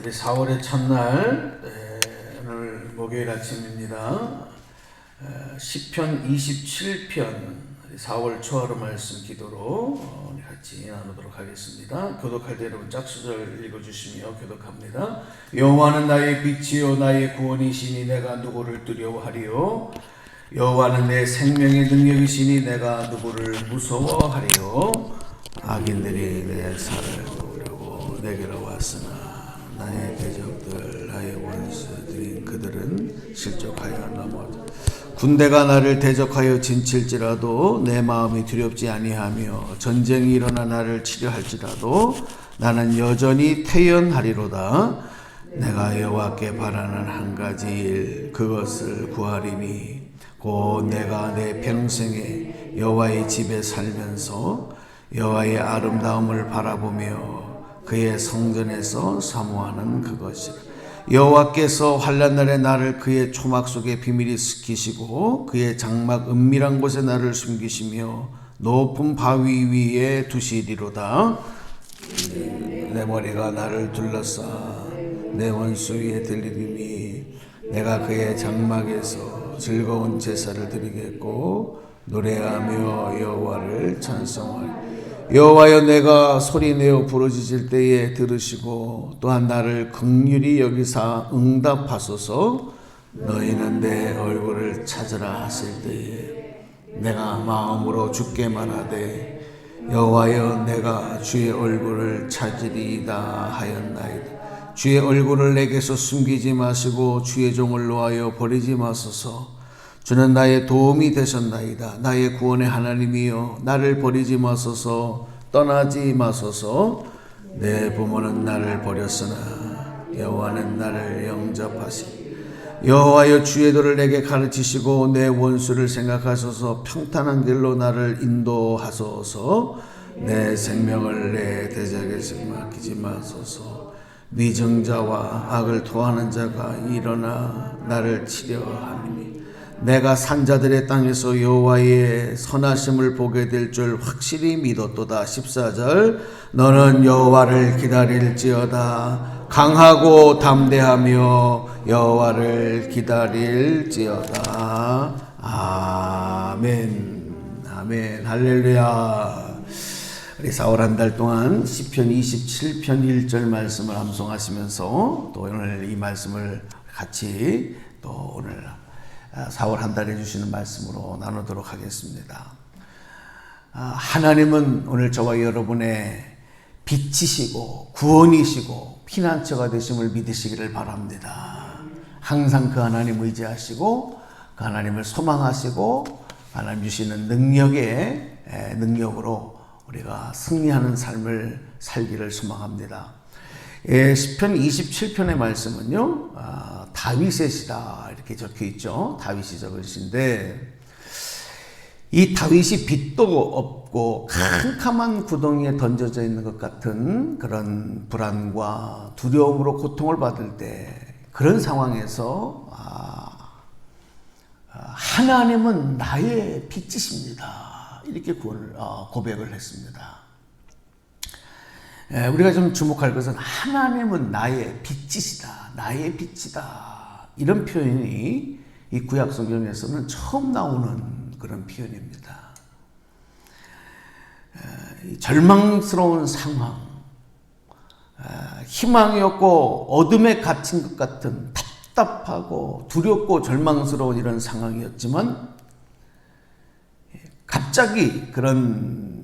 우리 4월의 첫날, 오늘 목요일 아침입니다. 시편 27편 4월 초하루 말씀 기도로 우리 같이 나누도록 하겠습니다. 교독할 때 여러분 짝수절 읽어주시며 교독합니다. 여호와는 나의 빛이요 나의 구원이시니 내가 누구를 두려워하리요. 여호와는 내 생명의 능력이시니 내가 누구를 무서워하리요. 악인들이 내 살을 먹으려고 내게로 왔으나 나의 대적들 나의 원수들인 그들은 실족하여 넘어져 군대가 나를 대적하여 진칠지라도 내 마음이 두렵지 아니하며 전쟁이 일어나 나를 치려할지라도 나는 여전히 태연하리로다. 내가 여호와께 바라는 한 가지 일 그것을 구하리니 곧 내가 내 평생에 여호와의 집에 살면서 여호와의 아름다움을 바라보며 그의 성전에서 사모하는 그것이라. 여호와께서 환난날에 나를 그의 초막 속에 비밀히 지키시고 그의 장막 은밀한 곳에 나를 숨기시며 높은 바위 위에 두시리로다. 내 머리가 나를 둘러싸 내 원수 위에 들리리니 내가 그의 장막에서 즐거운 제사를 드리겠고 노래하며 여호와를 찬송하리. 여호와여 내가 소리내어 부르짖을 때에 들으시고 또한 나를 긍휼히 여기사 응답하소서. 너희는 내 얼굴을 찾으라 하실 때에 내가 마음으로 주께 말하되 여호와여 내가 주의 얼굴을 찾으리이다 하였나이다. 주의 얼굴을 내게서 숨기지 마시고 주의 종을 놓아여 버리지 마소서. 주는 나의 도움이 되셨나이다. 나의 구원의 하나님이여 나를 버리지 마소서. 떠나지 마소서. 내 부모는 나를 버렸으나 여호와는 나를 영접하시니 여호와여 주의 도를 내게 가르치시고 내 원수를 생각하소서. 평탄한 길로 나를 인도하소서. 내 생명을 내 대적에게 맡기지 마소서. 위증자와 악을 토하는 자가 일어나 나를 치려 함이니 내가 산자들의 땅에서 여호와의 선하심을 보게 될 줄 확실히 믿었도다. 14절 너는 여호와를 기다릴지어다. 강하고 담대하며 여호와를 기다릴지어다. 아멘. 아멘. 할렐루야. 우리 4월 한 달 동안 시편 27편 1절 말씀을 암송하시면서 또 오늘 이 말씀을 같이 또 오늘 4월 한 달 해주시는 말씀으로 나누도록 하겠습니다. 하나님은 오늘 저와 여러분의 빛이시고 구원이시고 피난처가 되심을 믿으시기를 바랍니다. 항상 그 하나님 의지하시고 그 하나님을 소망하시고 하나님 주시는 능력으로 우리가 승리하는 삶을 살기를 소망합니다. 시편 27편의 말씀은요, 다윗의 시다 이렇게 적혀 있죠. 다윗이 적으신데 이 다윗이 빛도 없고 캄캄한 구덩이에 던져져 있는 것 같은 그런 불안과 두려움으로 고통을 받을 때 그런 상황에서 하나님은 나의 빛이십니다 이렇게 고백을 했습니다. 우리가 좀 주목할 것은 하나님은 나의 빛이시다, 나의 빛이다 이런 표현이 이 구약 성경에서는 처음 나오는 그런 표현입니다. 절망스러운 상황, 희망이 없고 어둠에 갇힌 것 같은 답답하고 두렵고 절망스러운 이런 상황이었지만 갑자기 그런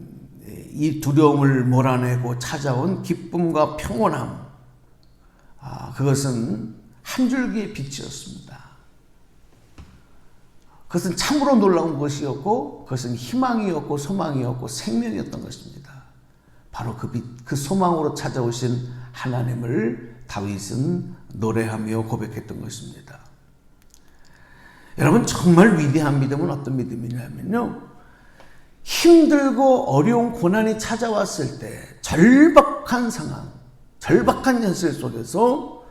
이 두려움을 몰아내고 찾아온 기쁨과 평온함, 그것은 한 줄기의 빛이었습니다. 그것은 참으로 놀라운 것이었고 그것은 희망이었고 소망이었고 생명이었던 것입니다. 바로 그 빛, 그 소망으로 찾아오신 하나님을 다윗은 노래하며 고백했던 것입니다. 여러분 정말 위대한 믿음은 어떤 믿음이냐면요, 힘들고 어려운 고난이 찾아왔을 때 절박한 상황, 절박한 현실 속에서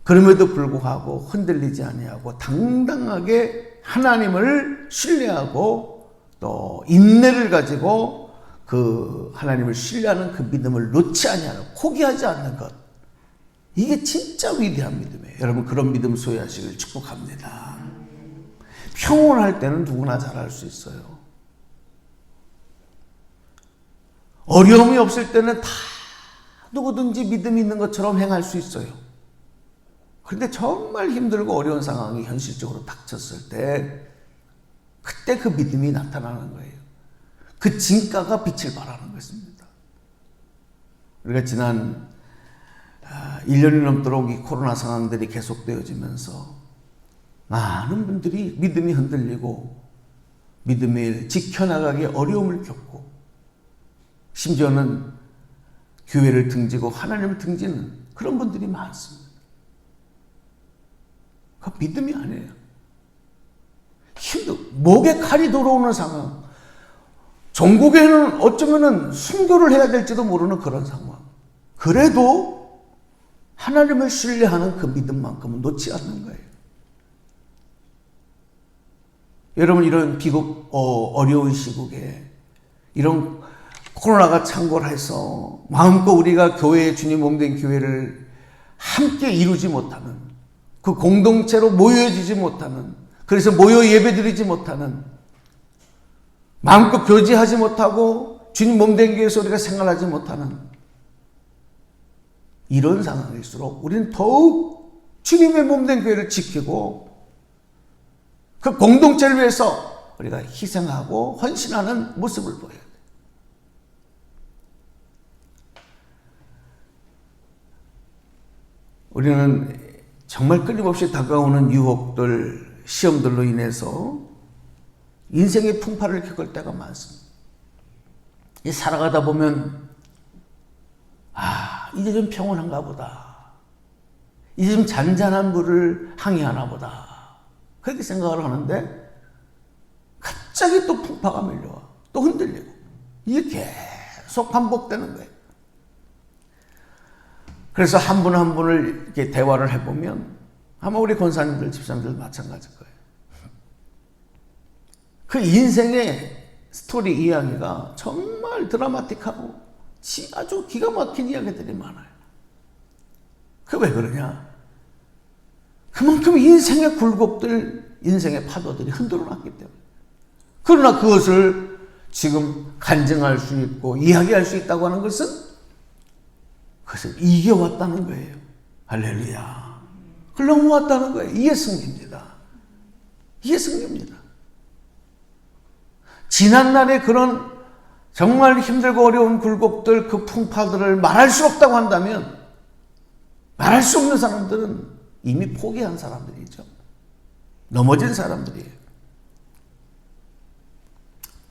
그럼에도 불구하고 흔들리지 아니하고 당당하게 하나님을 신뢰하고 또 인내를 가지고 그 하나님을 신뢰하는 그 믿음을 놓지 아니하는, 포기하지 않는 것, 이게 진짜 위대한 믿음이에요. 여러분 그런 믿음 소유하시길 축복합니다. 평온할 때는 누구나 잘할 수 있어요. 어려움이 없을 때는 다 누구든지 믿음이 있는 것처럼 행할 수 있어요. 그런데 정말 힘들고 어려운 상황이 현실적으로 닥쳤을 때 그때 그 믿음이 나타나는 거예요. 그 진가가 빛을 발하는 것입니다. 우리가 지난 1년이 넘도록 이 코로나 상황들이 계속되어지면서 많은 분들이 믿음이 흔들리고 믿음을 지켜나가기에 어려움을 겪고 심지어는 교회를 등지고 하나님을 등지는 그런 분들이 많습니다. 그 믿음이 아니에요. 목에 칼이 돌아오는 상황. 전국에는 어쩌면은 순교를 해야 될지도 모르는 그런 상황. 그래도 하나님을 신뢰하는 그 믿음만큼은 놓지 않는 거예요. 여러분 이런 비극 어려운 시국에 이런 코로나가 창궐해서 마음껏 우리가 교회의 주님 몸된 교회를 함께 이루지 못하는 그 공동체로 모여지지 못하는 그래서 모여 예배드리지 못하는 마음껏 교제하지 못하고 주님 몸된 교회에서 우리가 생활하지 못하는 이런 상황일수록 우리는 더욱 주님의 몸된 교회를 지키고 그 공동체를 위해서 우리가 희생하고 헌신하는 모습을 보여야 돼요. 우리는 정말 끊임없이 다가오는 유혹들, 시험들로 인해서 인생의 풍파를 겪을 때가 많습니다. 살아가다 보면 이제 좀 평온한가 보다. 이제 좀 잔잔한 물을 항해하나 보다. 그렇게 생각을 하는데 갑자기 또 풍파가 밀려와. 또 흔들리고. 이게 계속 반복되는 거예요. 그래서 한 분 한 분을 이렇게 대화를 해보면 아마 우리 권사님들, 집사님들 마찬가지일 거예요. 그 인생의 스토리 이야기가 정말 드라마틱하고 아주 기가 막힌 이야기들이 많아요. 그게 왜 그러냐? 그만큼 인생의 굴곡들, 인생의 파도들이 흔들어 놨기 때문에. 그러나 그것을 지금 간증할 수 있고 이야기할 수 있다고 하는 것은 그것을 이겨왔다는 거예요. 할렐루야. 그걸 넘어왔다는 거예요. 이게 승리입니다. 이게 승리입니다. 지난날의 그런 정말 힘들고 어려운 굴곡들, 그 풍파들을 말할 수 없다고 한다면 말할 수 없는 사람들은 이미 포기한 사람들이죠. 넘어진 사람들이에요.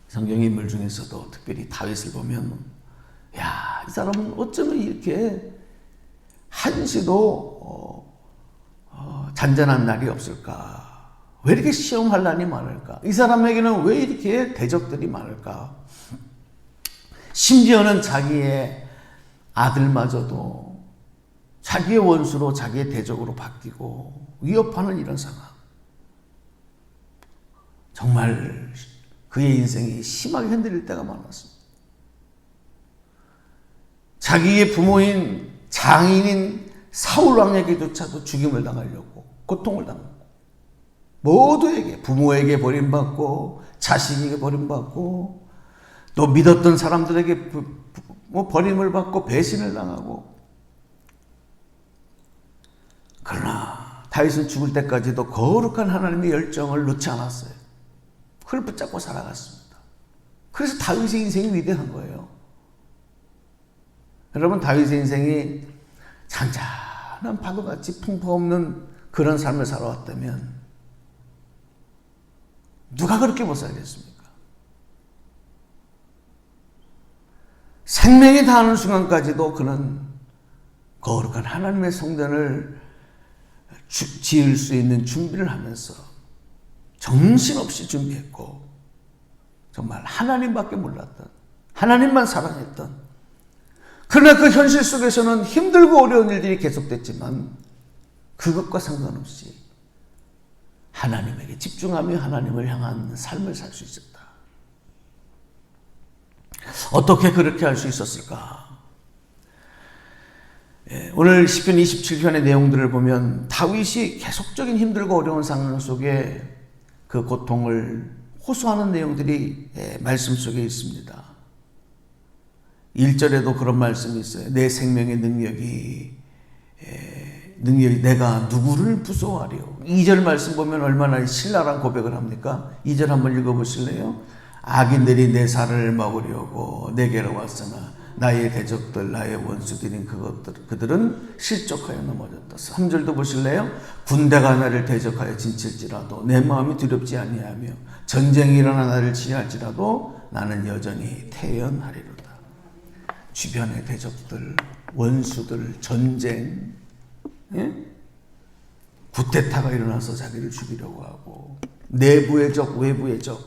성경 인물 중에서도 특별히 다윗을 보면 이 사람은 어쩌면 이렇게 한시도 잔잔한 날이 없을까? 왜 이렇게 시험할 날이 많을까? 이 사람에게는 왜 이렇게 대적들이 많을까? 심지어는 자기의 아들마저도 자기의 원수로 자기의 대적으로 바뀌고 위협하는 이런 상황. 정말 그의 인생이 심하게 흔들릴 때가 많았습니다. 자기의 부모인 장인인 사울 왕에게조차도 죽임을 당하려고 고통을 당하고 모두에게 부모에게 버림받고 자식에게 버림받고 또 믿었던 사람들에게 버림을 받고 배신을 당하고 그러나 다윗은 죽을 때까지도 거룩한 하나님의 열정을 놓지 않았어요. 그걸 붙잡고 살아갔습니다. 그래서 다윗의 인생이 위대한 거예요. 여러분 다윗의 인생이 잔잔한 파도같이 풍파 없는 그런 삶을 살아왔다면 누가 그렇게 못 살겠습니까? 생명이 다하는 순간까지도 그는 거룩한 하나님의 성전을 지을 수 있는 준비를 하면서 정신없이 준비했고 정말 하나님밖에 몰랐던 하나님만 사랑했던 그러나 그 현실 속에서는 힘들고 어려운 일들이 계속됐지만 그것과 상관없이 하나님에게 집중하며 하나님을 향한 삶을 살 수 있었다. 어떻게 그렇게 할 수 있었을까? 오늘 시편 27편의 내용들을 보면 다윗이 계속적인 힘들고 어려운 상황 속에 그 고통을 호소하는 내용들이 말씀 속에 있습니다. 1절에도 그런 말씀이 있어요. 내 생명의 능력이 내가 누구를 무서워하리요. 2절 말씀 보면 얼마나 신랄한 고백을 합니까? 2절 한번 읽어보실래요? 악인들이 내 살을 먹으려고 내게로 왔으나 나의 대적들 나의 원수들인 그들은 실족하여 넘어졌다. 3절도 보실래요? 군대가 나를 대적하여 진칠지라도 내 마음이 두렵지 아니하며 전쟁이 일어나 나를 치할지라도 나는 여전히 태연하리로다. 주변의 대적들, 원수들, 전쟁, 구테타가 일어나서 자기를 죽이려고 하고 내부의 적, 외부의 적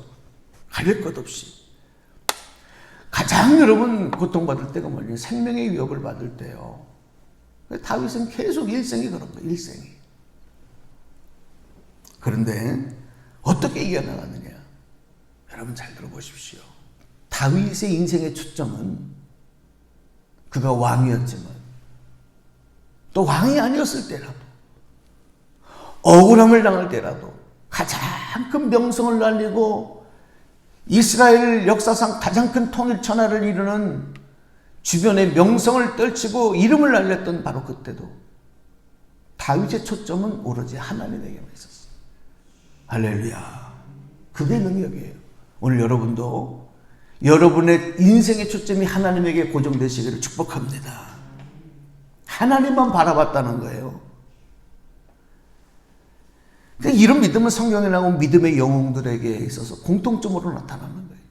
가릴 것 없이 가장 여러분 고통받을 때가 뭐냐? 생명의 위협을 받을 때요. 다윗은 계속 일생이 그런 거예요. 일생이. 그런데 어떻게 이겨나가느냐? 여러분 잘 들어보십시오. 다윗의 인생의 초점은 그가 왕이었지만 또 왕이 아니었을 때라도 억울함을 당할 때라도 가장 큰 명성을 날리고 이스라엘 역사상 가장 큰 통일 천하를 이루는 주변의 명성을 떨치고 이름을 날렸던 바로 그때도 다윗의 초점은 오로지 하나님에게만 있었어요. 할렐루야. 그게 능력이에요. 오늘 여러분도 여러분의 인생의 초점이 하나님에게 고정되시기를 축복합니다. 하나님만 바라봤다는 거예요. 이런 믿음은 성경에 나온 믿음의 영웅들에게 있어서 공통점으로 나타나는 거예요.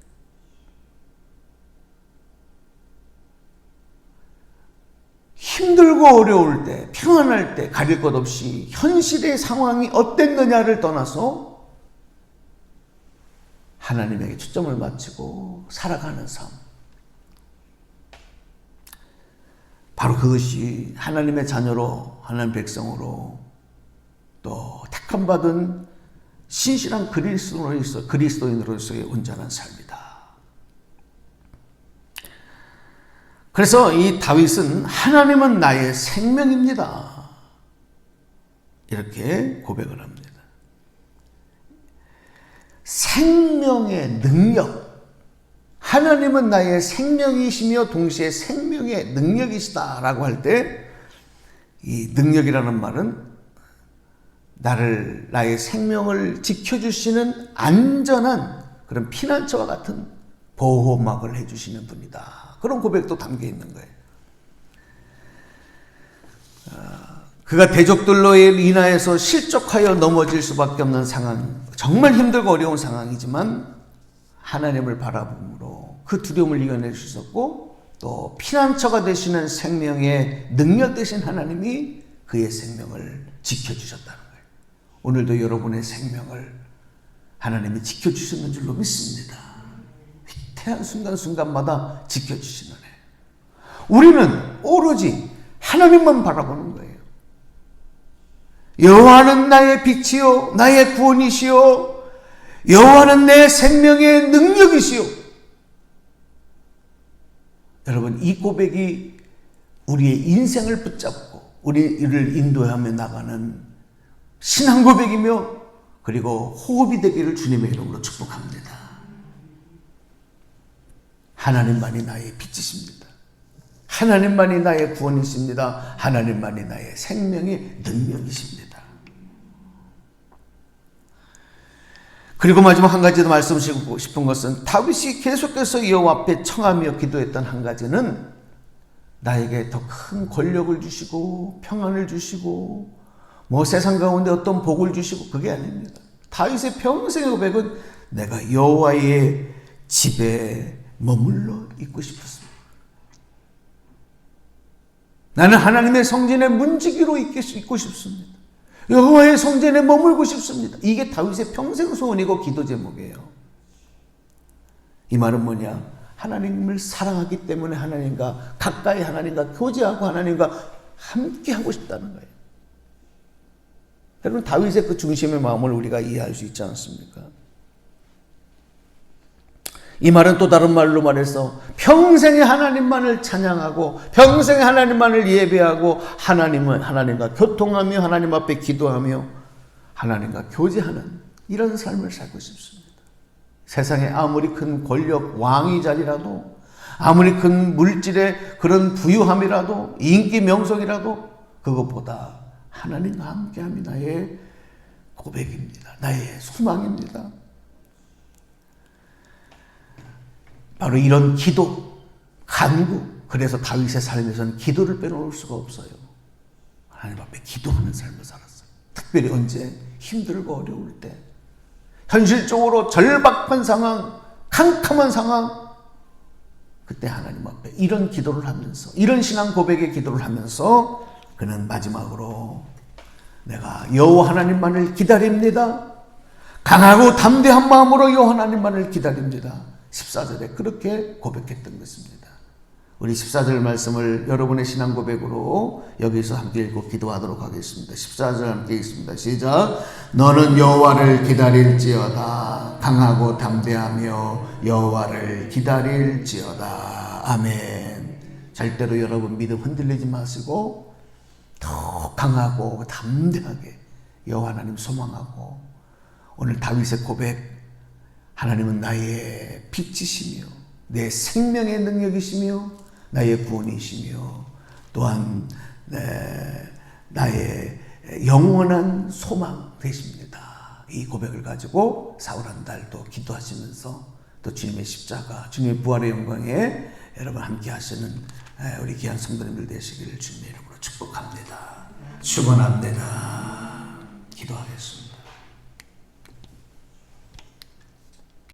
힘들고 어려울 때, 평안할 때 가릴 것 없이 현실의 상황이 어땠느냐를 떠나서 하나님에게 초점을 맞추고 살아가는 삶. 바로 그것이 하나님의 자녀로, 하나님의 백성으로 또 택함받은 신실한 그리스도인으로서의 온전한 삶이다. 그래서 이 다윗은 하나님은 나의 생명입니다. 이렇게 고백을 합니다. 생명의 능력. 하나님은 나의 생명이시며 동시에 생명의 능력이시다라고 할 때 이 능력이라는 말은 나의 생명을 지켜주시는 안전한 그런 피난처와 같은 보호막을 해주시는 분이다. 그런 고백도 담겨 있는 거예요. 그가 대적들로 인하여서 실족하여 넘어질 수밖에 없는 상황, 정말 힘들고 어려운 상황이지만 하나님을 바라봄으로 그 두려움을 이겨낼 수 있었고 또 피난처가 되시는 생명의 능력 되신 하나님이 그의 생명을 지켜주셨다는 거예요. 오늘도 여러분의 생명을 하나님이 지켜주시는 줄로 믿습니다. 위태한 순간순간마다 지켜주시는 애. 우리는 오로지 하나님만 바라보는 거예요. 여호와는 나의 빛이요 나의 구원이시요 여호와는 내 생명의 능력이시요. 여러분 이 고백이 우리의 인생을 붙잡고 우리를 인도하며 나가는 신앙 고백이며 그리고 호흡이 되기를 주님의 이름으로 축복합니다. 하나님만이 나의 빛이십니다. 하나님만이 나의 구원이십니다. 하나님만이 나의 생명의 능력이십니다. 그리고 마지막 한 가지 더 말씀드리고 싶은 것은 다윗이 계속해서 여호와 앞에 청하며 기도했던 한 가지는 나에게 더 큰 권력을 주시고 평안을 주시고 세상 가운데 어떤 복을 주시고 그게 아닙니다. 다윗의 평생의 고백은 내가 여호와의 집에 머물러 있고 싶었습니다. 나는 하나님의 성전의 문지기로 있고 싶습니다. 여호와의 성전에 머물고 싶습니다. 이게 다윗의 평생 소원이고 기도 제목이에요. 이 말은 뭐냐? 하나님을 사랑하기 때문에 하나님과 가까이 하나님과 교제하고 하나님과 함께 하고 싶다는 거예요. 여러분 다윗의 그 중심의 마음을 우리가 이해할 수 있지 않습니까? 이 말은 또 다른 말로 말해서 평생에 하나님만을 찬양하고 평생에 하나님만을 예배하고 하나님과 교통하며 하나님 앞에 기도하며 하나님과 교제하는 이런 삶을 살고 싶습니다. 세상에 아무리 큰 권력 왕위 자리라도 아무리 큰 물질의 그런 부유함이라도 인기 명성이라도 그것보다 하나님과 함께함이 나의 고백입니다. 나의 소망입니다. 바로 이런 기도, 간구. 그래서 다윗의 삶에서는 기도를 빼놓을 수가 없어요. 하나님 앞에 기도하는 삶을 살았어요. 특별히 언제 힘들고 어려울 때, 현실적으로 절박한 상황, 캄캄한 상황, 그때 하나님 앞에 이런 기도를 하면서, 이런 신앙 고백의 기도를 하면서 그는 마지막으로 내가 여호와 하나님만을 기다립니다. 강하고 담대한 마음으로 여호와 하나님만을 기다립니다. 14절에 그렇게 고백했던 것입니다. 우리 14절 말씀을 여러분의 신앙 고백으로 여기서 함께 읽고 기도하도록 하겠습니다. 14절 함께 읽습니다. 시작. 너는 여호와를 기다릴지어다. 강하고 담대하며 여호와를 기다릴지어다. 아멘. 절대로 여러분 믿음 흔들리지 마시고 더 강하고 담대하게 여호와 하나님 소망하고, 오늘 다윗의 고백, 하나님은 나의 빛이시며 내 생명의 능력이시며 나의 구원이시며 또한 나의 영원한 소망 되십니다. 이 고백을 가지고 사울 한 달도 기도하시면서 또 주님의 십자가, 주님의 부활의 영광에 여러분 함께 하시는 우리 귀한 성도님들 되시기를 주님의 이름으로 축복합니다. 축원합니다. 기도하겠습니다.